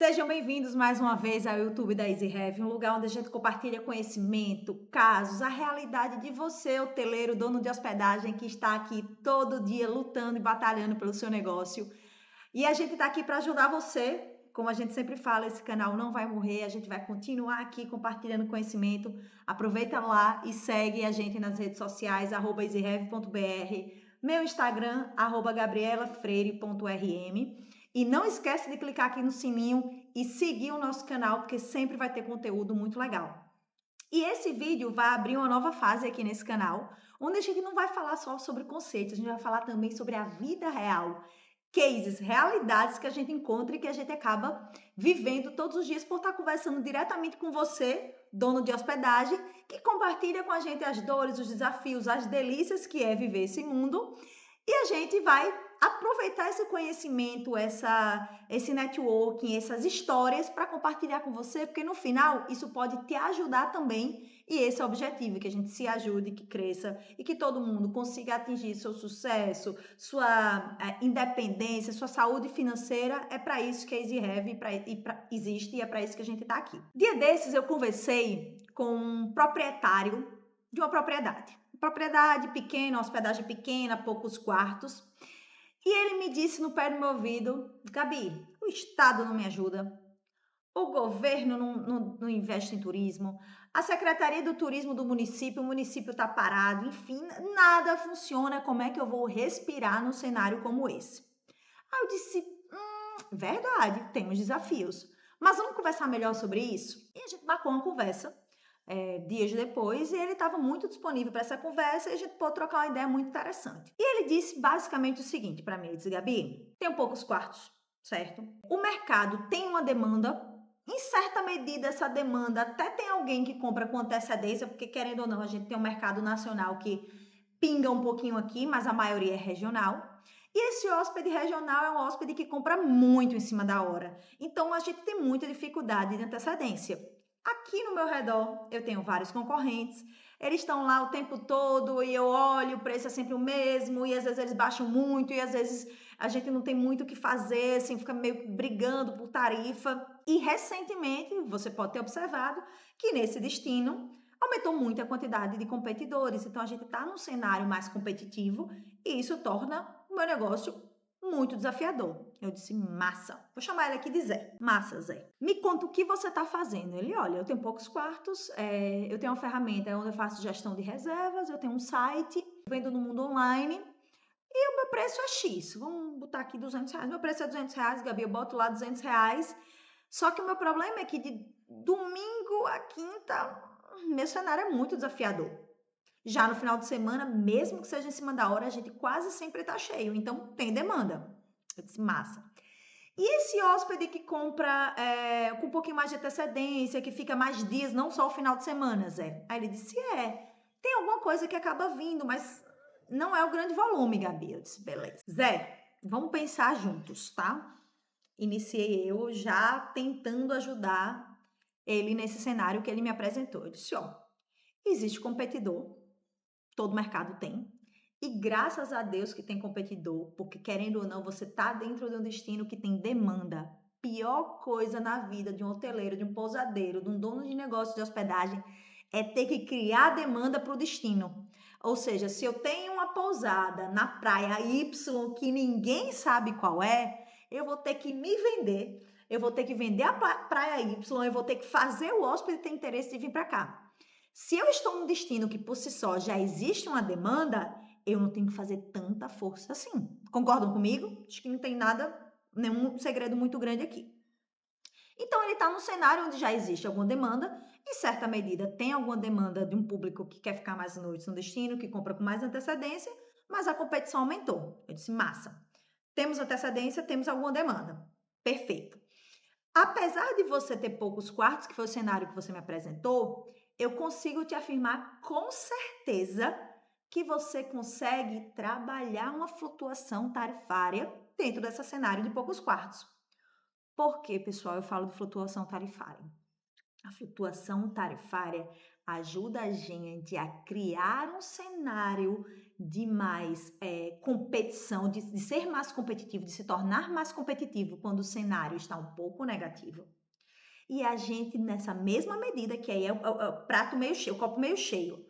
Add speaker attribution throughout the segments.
Speaker 1: Sejam bem-vindos mais uma vez ao YouTube da Easy Heavy, um lugar onde a gente compartilha conhecimento, casos, a realidade de você, hoteleiro, dono de hospedagem que está aqui todo dia lutando e batalhando pelo seu negócio. E a gente está aqui para ajudar você. Como a gente sempre fala, esse canal não vai morrer, a gente vai continuar aqui compartilhando conhecimento. Aproveita lá e segue a gente nas redes sociais, @easyheavy.br, meu Instagram, @gabrielafreire.rm. E não esquece de clicar aqui no sininho e seguir o nosso canal, porque sempre vai ter conteúdo muito legal. E esse vídeo vai abrir uma nova fase aqui nesse canal, onde a gente não vai falar só sobre conceitos, a gente vai falar também sobre a vida real, cases, realidades que a gente encontra e que a gente acaba vivendo todos os dias por estar conversando diretamente com você, dono de hospedagem, que compartilha com a gente as dores, os desafios, as delícias que é viver esse mundo. E a gente vai aproveitar esse conhecimento, esse networking, essas histórias para compartilhar com você, porque no final isso pode te ajudar também. E esse é o objetivo, que a gente se ajude, que cresça e que todo mundo consiga atingir seu sucesso, sua independência, sua saúde financeira. É para isso que a Easy Heavy existe e é para isso que a gente está aqui. Dia desses eu conversei com um proprietário de uma propriedade pequena, hospedagem pequena, poucos quartos. E ele me disse no pé do meu ouvido: Gabi, o Estado não me ajuda, o governo não investe em turismo, a Secretaria do Turismo do município, o município está parado, enfim, nada funciona. Como é que eu vou respirar num cenário como esse? Aí eu disse: verdade, temos desafios. Mas vamos conversar melhor sobre isso? E a gente marcou uma conversa dias depois, e ele estava muito disponível para essa conversa e a gente pôde trocar uma ideia muito interessante. E ele disse basicamente o seguinte para mim: ele disse, Gabi, tem poucos quartos, certo? O mercado tem uma demanda, em certa medida essa demanda até tem alguém que compra com antecedência, porque querendo ou não, a gente tem um mercado nacional que pinga um pouquinho aqui, mas a maioria é regional. E esse hóspede regional é um hóspede que compra muito em cima da hora. Então a gente tem muita dificuldade de antecedência. Aqui no meu redor eu tenho vários concorrentes, eles estão lá o tempo todo e eu olho, o preço é sempre o mesmo e às vezes eles baixam muito e às vezes a gente não tem muito o que fazer, assim, fica meio brigando por tarifa. E recentemente, você pode ter observado que nesse destino aumentou muito a quantidade de competidores, então a gente está num cenário mais competitivo e isso torna o meu negócio muito desafiador. Eu disse, massa. Vou chamar ele aqui de Zé. Massa, Zé. Me conta o que você está fazendo. Ele, olha, eu tenho poucos quartos, eu tenho uma ferramenta onde eu faço gestão de reservas, eu tenho um site, vendo no mundo online e o meu preço é X. Vamos botar aqui R$ 200. Meu preço é R$ 200, Gabi, eu boto lá R$ 200. Só que o meu problema é que de domingo a quinta, meu cenário é muito desafiador. Já no final de semana, mesmo que seja em cima da hora, a gente quase sempre está cheio. Então, tem demanda. Eu disse, massa. E esse hóspede que compra com um pouquinho mais de antecedência, que fica mais dias, não só o final de semana, Zé? Aí ele disse, tem alguma coisa que acaba vindo, mas não é o grande volume, Gabi. Eu disse, beleza. Zé, vamos pensar juntos, tá? Iniciei eu já tentando ajudar ele nesse cenário que ele me apresentou. Eu disse, existe competidor, todo mercado tem. E graças a Deus que tem competidor, porque querendo ou não, você tá dentro de um destino que tem demanda. Pior coisa na vida de um hoteleiro, de um pousadeiro, de um dono de negócio de hospedagem é ter que criar demanda para o destino. Ou seja, se eu tenho uma pousada na praia Y que ninguém sabe qual é, eu vou ter que me vender, eu vou ter que vender a praia Y, eu vou ter que fazer o hóspede ter interesse de vir para cá. Se eu estou num destino que por si só já existe uma demanda, eu não tenho que fazer tanta força assim. Concordam comigo? Acho que não tem nada, nenhum segredo muito grande aqui. Então, ele está num cenário onde já existe alguma demanda, em certa medida tem alguma demanda de um público que quer ficar mais noites no destino, que compra com mais antecedência, mas a competição aumentou. Eu disse, massa. Temos antecedência, temos alguma demanda. Perfeito. Apesar de você ter poucos quartos, que foi o cenário que você me apresentou, eu consigo te afirmar com certeza que você consegue trabalhar uma flutuação tarifária dentro desse cenário de poucos quartos. Por que, pessoal, eu falo de flutuação tarifária? A flutuação tarifária ajuda a gente a criar um cenário de mais competição, de ser mais competitivo, de se tornar mais competitivo quando o cenário está um pouco negativo. E a gente, nessa mesma medida, que aí é o prato meio cheio, o copo meio cheio,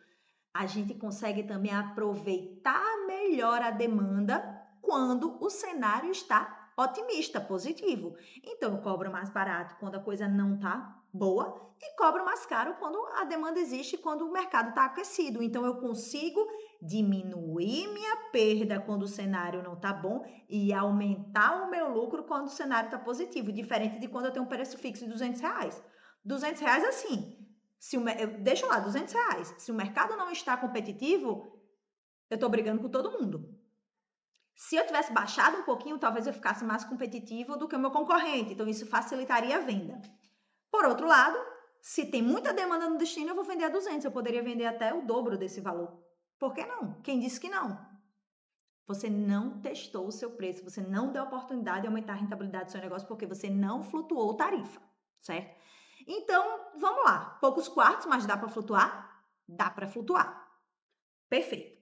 Speaker 1: a gente consegue também aproveitar melhor a demanda quando o cenário está otimista, positivo. Então, eu cobro mais barato quando a coisa não está boa e cobro mais caro quando a demanda existe, quando o mercado está aquecido. Então, eu consigo diminuir minha perda quando o cenário não está bom e aumentar o meu lucro quando o cenário está positivo, diferente de quando eu tenho um preço fixo de R$ 200. R$ 200 assim, deixa lá, R$ 200. Se o mercado não está competitivo, eu estou brigando com todo mundo. Se eu tivesse baixado um pouquinho, talvez eu ficasse mais competitivo do que o meu concorrente. Então, isso facilitaria a venda. Por outro lado, se tem muita demanda no destino, eu vou vender a 200. Eu poderia vender até o dobro desse valor. Por que não? Quem disse que não? Você não testou o seu preço, você não deu a oportunidade de aumentar a rentabilidade do seu negócio porque você não flutuou tarifa, certo? Então, vamos lá. Poucos quartos, mas dá para flutuar? Dá para flutuar. Perfeito.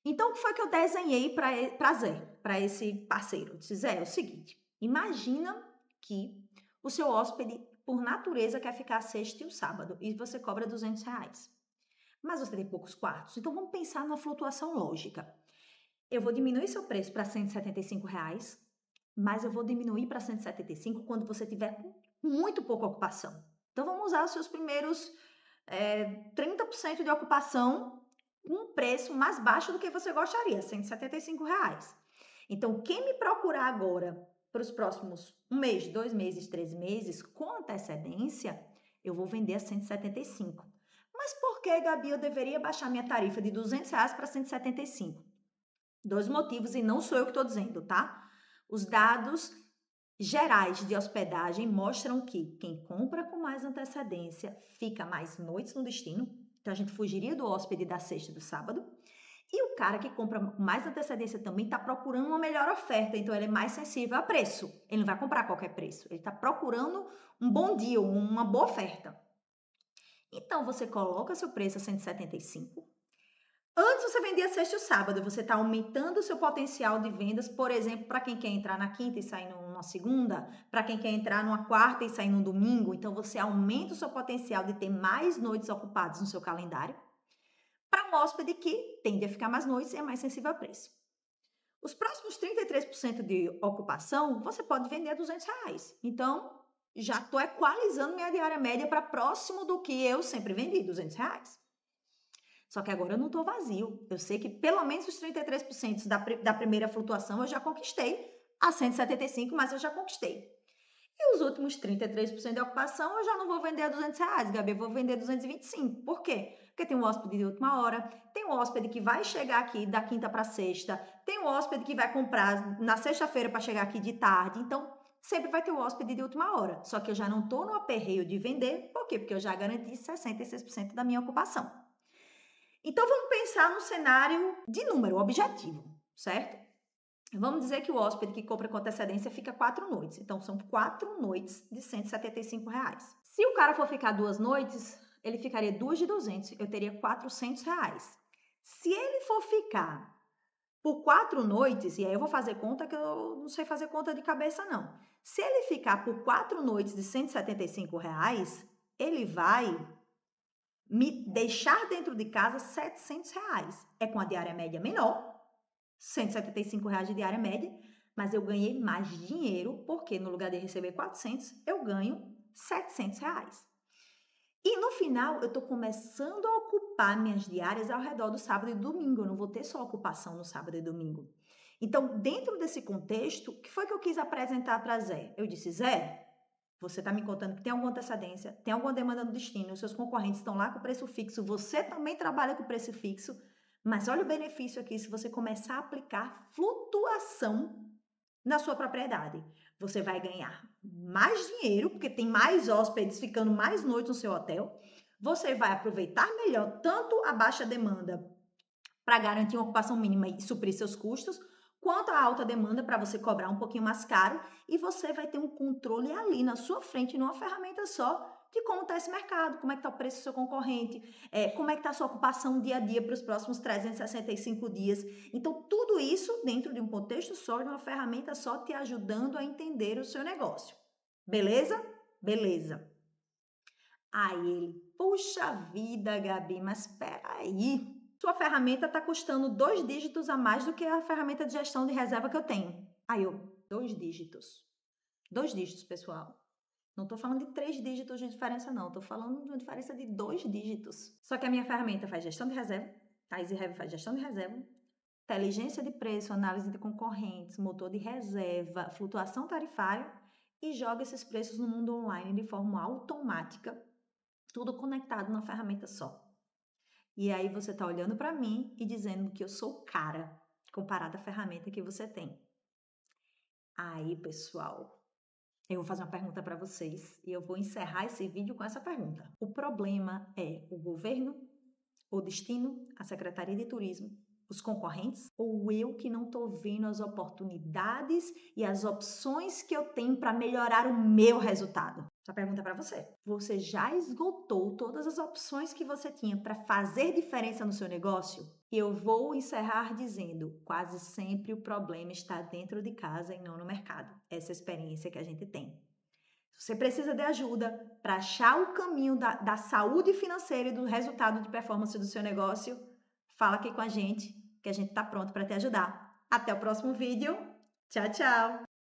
Speaker 1: Então, o que foi que eu desenhei para Zé, para esse parceiro? Eu disse, Zé, é o seguinte, imagina que o seu hóspede, por natureza, quer ficar a sexta e o sábado e você cobra R$ 200. Mas você tem poucos quartos. Então, vamos pensar numa flutuação lógica. Eu vou diminuir seu preço para R$ 175, mas eu vou diminuir para 175 quando você tiver com muito pouca ocupação. Então, vamos usar os seus primeiros 30% de ocupação com um preço mais baixo do que você gostaria, R$ 175. Então, quem me procurar agora para os próximos 1 mês, 2 meses, 3 meses, com antecedência, eu vou vender a 175. Mas por que, Gabi, eu deveria baixar minha tarifa de R$ 200 para 175? 2 motivos, e não sou eu que estou dizendo, tá? Os dados gerais de hospedagem mostram que quem compra com mais antecedência fica mais noites no destino. Então, a gente fugiria do hóspede da sexta e do sábado. E o cara que compra com mais antecedência também está procurando uma melhor oferta. Então, ele é mais sensível a preço. Ele não vai comprar a qualquer preço. Ele está procurando um bom deal, uma boa oferta. Então, você coloca seu preço a 175. Antes você vendia sexta e sábado, você está aumentando o seu potencial de vendas, por exemplo, para quem quer entrar na quinta e sair numa segunda, para quem quer entrar numa quarta e sair num domingo, então você aumenta o seu potencial de ter mais noites ocupadas no seu calendário, para um hóspede que tende a ficar mais noites e é mais sensível a preço. Os próximos 33% de ocupação, você pode vender a R$ 200. Então, já estou equalizando minha diária média para próximo do que eu sempre vendi, R$ 200. Só que agora eu não estou vazio. Eu sei que pelo menos os 33% da primeira flutuação eu já conquistei. A 175, mas eu já conquistei. E os últimos 33% de ocupação eu já não vou vender a R$ 200, Gabi, eu vou vender 225. Por quê? Porque tem um hóspede de última hora, tem um hóspede que vai chegar aqui da quinta para sexta, tem um hóspede que vai comprar na sexta-feira para chegar aqui de tarde. Então, sempre vai ter um hóspede de última hora. Só que eu já não estou no aperreio de vender. Por quê? Porque eu já garanti 66% da minha ocupação. Então, vamos pensar no cenário de número objetivo, certo? Vamos dizer que o hóspede que compra com antecedência fica 4 noites. Então, são 4 noites de R$ 175. Se o cara for ficar 2 noites, ele ficaria 2 de 200. Eu teria R$ 400. Se ele for ficar por 4 noites, e aí eu vou fazer conta que eu não sei fazer conta de cabeça, não. Se ele ficar por 4 noites de R$ 175, ele vai me deixar dentro de casa R$ 700. É com a diária média menor, R$ 175 de diária média, mas eu ganhei mais dinheiro, porque no lugar de receber 400, eu ganho R$ 700. E no final, eu estou começando a ocupar minhas diárias ao redor do sábado e domingo. Eu não vou ter só ocupação no sábado e domingo. Então, dentro desse contexto, o que foi que eu quis apresentar para Zé? Eu disse, Zé, você está me contando que tem alguma antecedência, tem alguma demanda no destino, os seus concorrentes estão lá com preço fixo, você também trabalha com preço fixo, mas olha o benefício aqui se você começar a aplicar flutuação na sua propriedade. Você vai ganhar mais dinheiro, porque tem mais hóspedes ficando mais noites no seu hotel. Você vai aproveitar melhor tanto a baixa demanda para garantir uma ocupação mínima e suprir seus custos, quanto a alta demanda para você cobrar um pouquinho mais caro, e você vai ter um controle ali na sua frente, numa ferramenta só, de como está esse mercado, como é que está o preço do seu concorrente, como é que está a sua ocupação dia a dia para os próximos 365 dias. Então, tudo isso dentro de um contexto só, de uma ferramenta só, te ajudando a entender o seu negócio. Beleza? Beleza. Aí ele, puxa vida, Gabi, mas espera aí. Sua ferramenta está custando 2 dígitos a mais do que a ferramenta de gestão de reserva que eu tenho. Aí eu, 2 dígitos. 2 dígitos, pessoal. Não estou falando de 3 dígitos de diferença, não. Estou falando de uma diferença de 2 dígitos. Só que a minha ferramenta faz gestão de reserva, a EasyRev faz gestão de reserva, inteligência de preço, análise de concorrentes, motor de reserva, flutuação tarifária e joga esses preços no mundo online de forma automática, tudo conectado numa ferramenta só. E aí você está olhando para mim e dizendo que eu sou cara comparado à ferramenta que você tem. Aí, pessoal, eu vou fazer uma pergunta para vocês e eu vou encerrar esse vídeo com essa pergunta. O problema é o governo, o destino, a Secretaria de Turismo, os concorrentes ou eu que não estou vendo as oportunidades e as opções que eu tenho para melhorar o meu resultado? Essa pergunta é para você. Você já esgotou todas as opções que você tinha para fazer diferença no seu negócio? E eu vou encerrar dizendo, quase sempre o problema está dentro de casa e não no mercado. Essa é a experiência que a gente tem. Você precisa de ajuda para achar o caminho da saúde financeira e do resultado de performance do seu negócio? Fala aqui com a gente, que a gente está pronto para te ajudar. Até o próximo vídeo. Tchau, tchau!